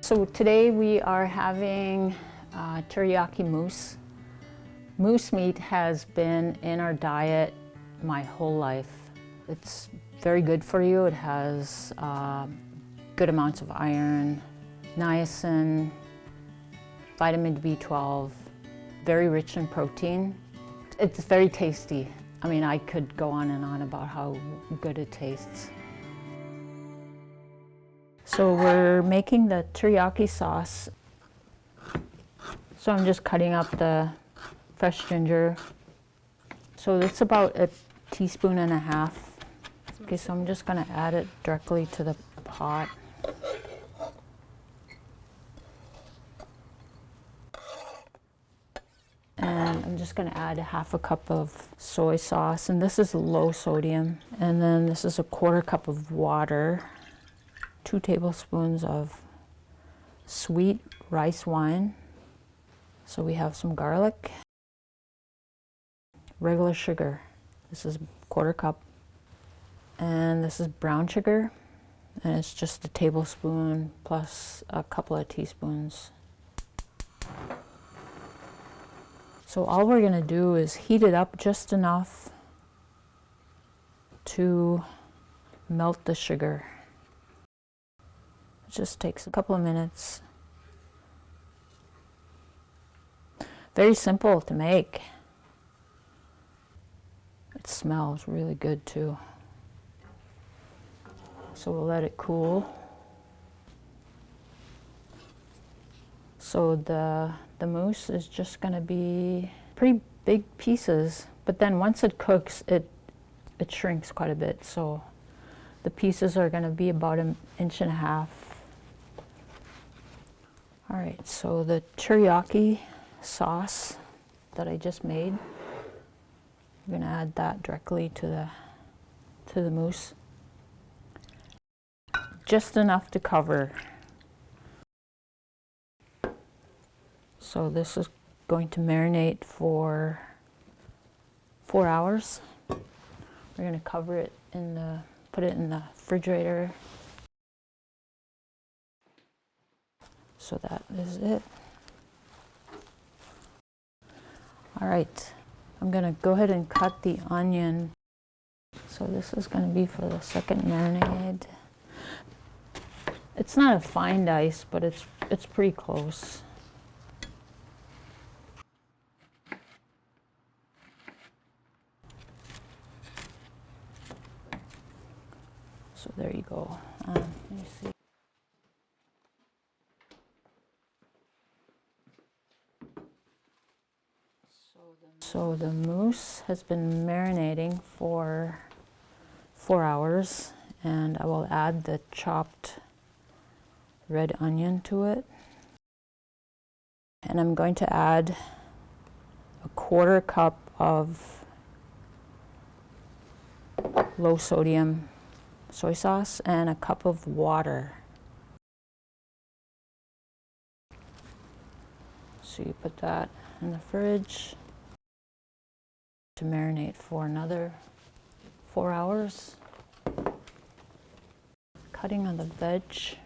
So today we are having teriyaki moose. Moose meat has been in our diet my whole life. It's very good for you. It has good amounts of iron, niacin, vitamin B12, very rich in protein. It's very tasty. I mean, I could go on and on about how good it tastes. So we're making the teriyaki sauce. So I'm just cutting up the fresh ginger. So it's about 1.5 teaspoons. Okay, so I'm just gonna add it directly to the pot. And I'm just gonna add 1/2 cup of soy sauce, and this is low sodium. And then this is 1/4 cup of water. 2 tablespoons of sweet rice wine. So we have some garlic, regular sugar. This is 1/4 cup. And this is brown sugar, and it's just 1 tablespoon plus a couple of teaspoons. So all we're gonna do is heat it up just enough to melt the sugar. It just takes a couple of minutes. Very simple to make. It smells really good too. So we'll let it cool. So the mousse is just gonna be pretty big pieces, but then once it cooks, it shrinks quite a bit. So the pieces are gonna be about 1.5 inches. All right, so the teriyaki sauce that I just made, I'm gonna add that directly to the mousse. Just enough to cover. So this is going to marinate for 4 hours. We're gonna cover it put it in the refrigerator. So that is it. All right, I'm gonna go ahead and cut the onion. So this is gonna be for the second marinade. It's not a fine dice, but it's pretty close. So there you go. Let me see. So the mousse has been marinating for 4 hours, and I will add the chopped red onion to it. And I'm going to add 1/4 cup of low sodium soy sauce and 1 cup of water. So you put that in the fridge to marinate for another 4 hours. Cutting of the veg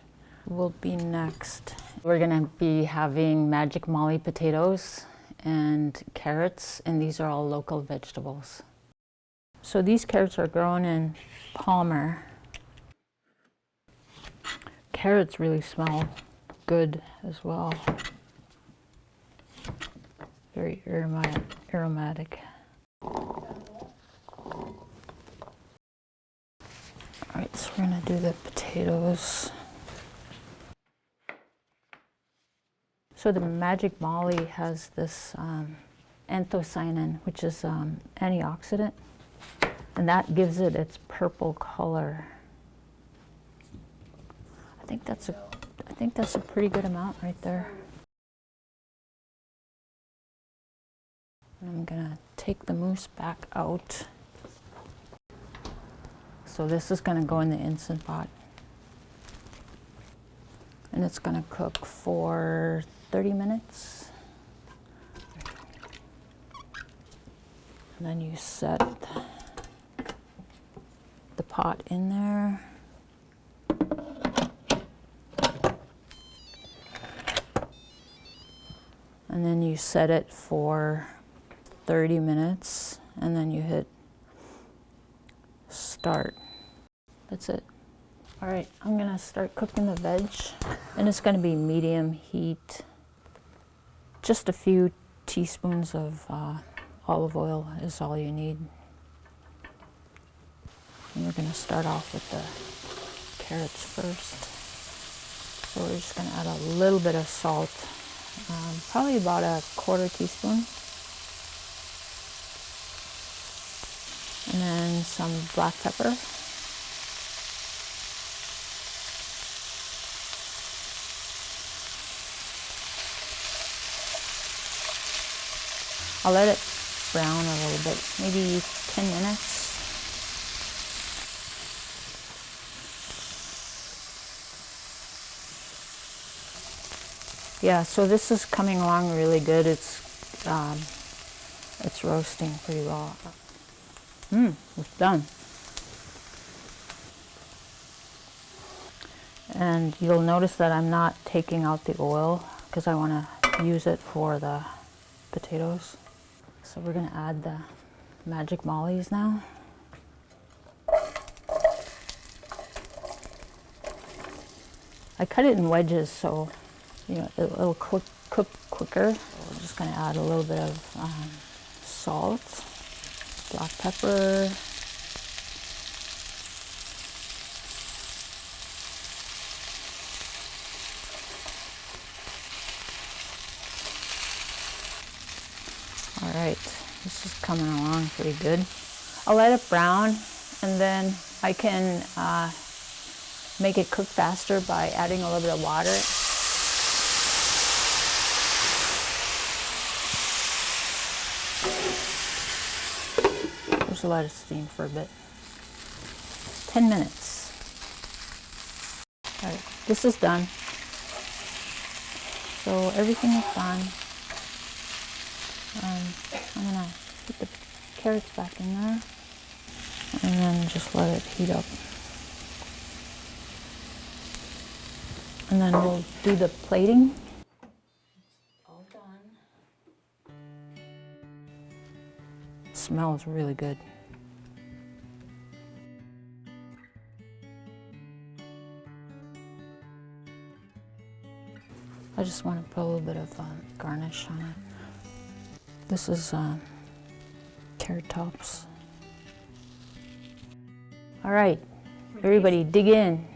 will be next. We're gonna be having magic molly potatoes and carrots, and these are all local vegetables. So these carrots are grown in Palmer. Carrots really smell good as well. Very aromatic. All right, so we're gonna do the potatoes. So the magic molly has this anthocyanin, which is antioxidant, and that gives it its purple color. I think that's a pretty good amount right there. I'm gonna take the mousse back out. So this is gonna go in the Instant Pot. And it's gonna cook for 30 minutes. And then you set the pot in there. And then you set it for 30 minutes, and then you hit start. That's it. All right, I'm gonna start cooking the veg, and it's gonna be medium heat. Just a few teaspoons of olive oil is all you need. And we're gonna start off with the carrots first. So we're just gonna add a little bit of salt, probably about a quarter teaspoon. And then some black pepper. I'll let it brown a little bit, maybe 10 minutes. Yeah, so this is coming along really good. It's roasting pretty well. It's done. And you'll notice that I'm not taking out the oil because I want to use it for the potatoes. So we're going to add the magic mollies now. I cut it in wedges so it'll cook quicker. So we're just going to add a little bit of salt, black pepper, all right, this is coming along pretty good. I'll let it brown, and then I can make it cook faster by adding a little bit of water. Just let it steam for a bit. 10 minutes. All right, this is done. So everything is done. I'm gonna put the carrots back in there and then just let it heat up. And then we'll do the plating. It's all done. It smells really good. I just want to put a little bit of garnish on it. This is carrot tops. All right, everybody dig in.